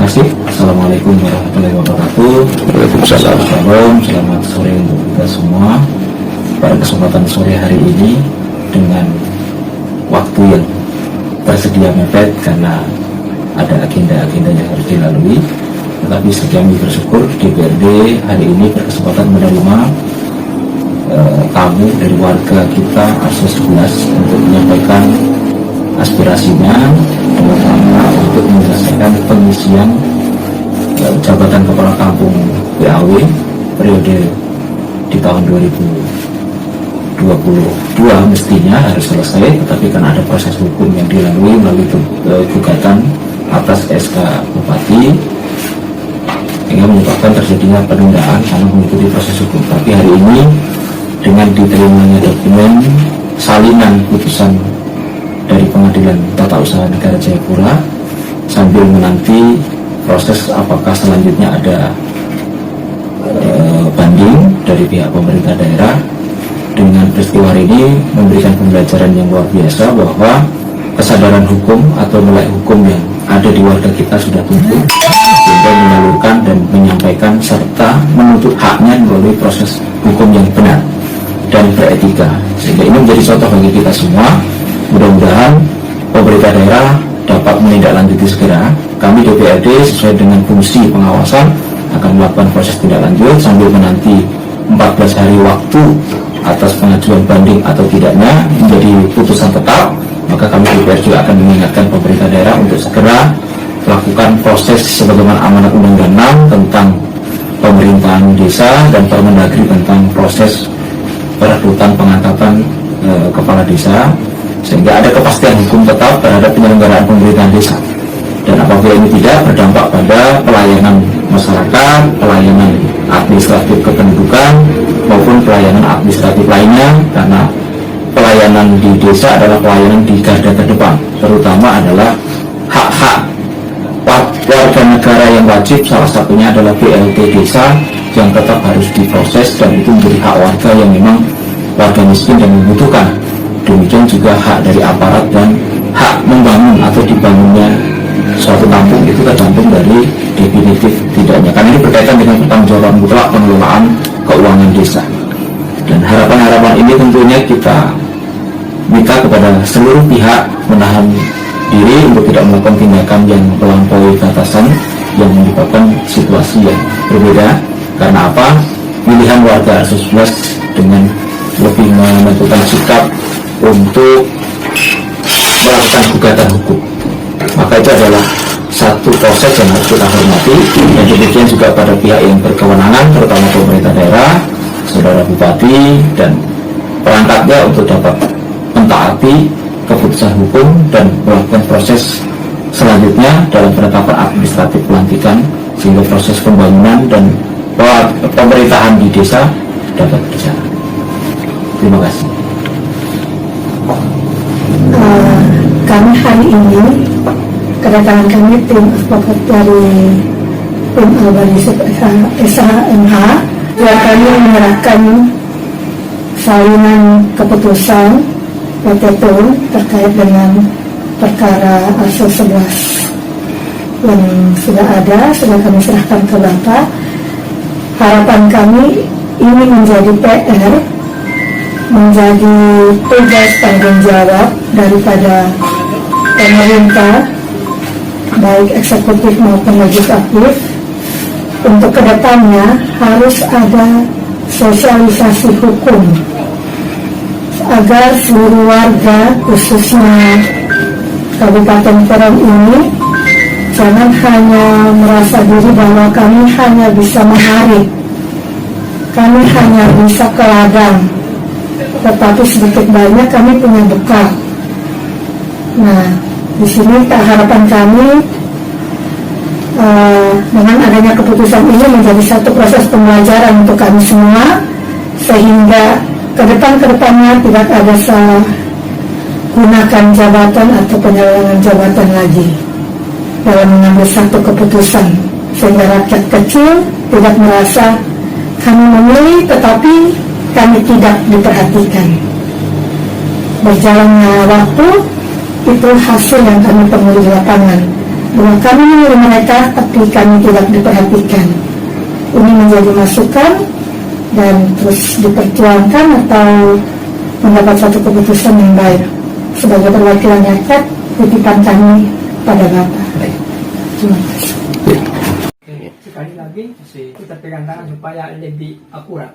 kasih. Assalamualaikum warahmatullahi wabarakatuh. Waalaikumsalam. Selamat sore untuk kita semua. Pada kesempatan sore hari ini dengan waktu yang tersedia mepet karena ada agenda-agenda yang harus dilalui, tetapi kami bersyukur DPRD hari ini berkesempatan menerima tamu dari warga kita ASO 11 untuk menyampaikan aspirasinya, terutama untuk menyelesaikan pengisian jabatan kepala kampung PAW periode di tahun 2022 mestinya harus selesai, tetapi karena ada proses hukum yang dilalui melalui gugatan atas SK Bupati sehingga menyebabkan terjadinya penundaan karena mengikuti proses hukum. Tapi hari ini dengan diterimanya dokumen salinan putusan dari Pengadilan Tata Usaha Negara Jayapura sambil menanti proses apakah selanjutnya ada banding dari pihak pemerintah daerah. Dengan peristiwa ini memberikan pembelajaran yang luar biasa bahwa kesadaran hukum atau melek hukum yang ada di warga kita sudah tumbuh sehingga menyalurkan dan menyampaikan serta menuntut haknya melalui proses hukum yang benar dan beretika, sehingga ini menjadi contoh bagi kita semua. Mudah-mudahan pemerintah daerah dapat menindaklanjuti segera. Kami DPRD sesuai dengan fungsi pengawasan akan melakukan proses tindak lanjut sambil menanti 14 hari waktu atas pengajuan banding atau tidaknya menjadi putusan tetap. Maka kami DPR juga akan mengingatkan pemerintah daerah untuk segera melakukan proses sebagaimana amanat Undang-Undang 6 tentang pemerintahan desa dan Permendagri tentang proses perekrutan pengangkatan kepala desa, sehingga ada kepastian hukum tetap terhadap penyelenggaraan pemerintahan desa. Dan apabila ini tidak berdampak pada pelayanan masyarakat, pelayanan administratif kependudukan maupun pelayanan administratif lainnya, karena pelayanan di desa adalah pelayanan di garda terdepan, terutama adalah hak-hak warga negara yang wajib, salah satunya adalah BLT desa yang tetap harus diproses dan itu menjadi hak warga yang memang warga miskin dan membutuhkan. Demikian juga hak dari aparat dan hak membangun atau dibangunnya suatu kampung itu tergantung dari definitif tidaknya, karena ini berkaitan dengan pertanggungjawaban mutlak pengelolaan keuangan desa. Dan harapan-harapan ini tentunya kita minta kepada seluruh pihak menahan diri untuk tidak melakukan tindakan yang melampaui batasan yang menyebabkan situasi yang berbeda. Karena apa? Pilihan warga ASO 11 dengan lebih menentukan sikap untuk melakukan gugatan hukum, maka itu adalah satu proses yang harus kita hormati. Dan demikian juga pada pihak yang berkewenangan, terutama pemerintah daerah, saudara bupati dan perangkatnya untuk dapat mentaati keputusan hukum dan melakukan proses selanjutnya dalam penetapan administratif pelantikan sehingga proses pembangunan dan pemerintahan di desa dapat berjalan. Terima kasih. Kami hari ini kedatangan kami tim advokat dari tim Albanisi SHMH yang kami menyerahkan salinan keputusan PTTU terkait dengan perkara ASO 11 yang sudah kami serahkan ke Bapak. Harapan kami ini menjadi PR, menjadi tugas tanggung jawab daripada pemerintah baik eksekutif maupun legislatif untuk kedepannya harus ada sosialisasi hukum agar seluruh warga khususnya Kabupaten Porong ini jangan hanya merasa diri bahwa kami hanya bisa menarik, kami hanya bisa ke ladang, tetapi sedikit banyak kami punya bekal. Nah, di sini harapan kami dengan adanya keputusan ini menjadi satu proses pembelajaran untuk kami semua, sehingga kedepannya tidak ada salah gunakan jabatan atau penyelewengan jabatan lagi dalam mengambil satu keputusan, sehingga rakyat kecil tidak merasa kami memilih tetapi kami tidak diperhatikan. Berjalannya waktu itu hasil yang kami temui di lapangan. bahwa kami memilih mereka tapi kami tidak diperhatikan. Ini menjadi masukan dan terus diperjuangkan atau mendapat satu keputusan yang baik. Sebagai perwakilan rakyat, titipan kami pada Bapak. Terima kasih. Sekali lagi kita pegang tangan supaya lebih akurat.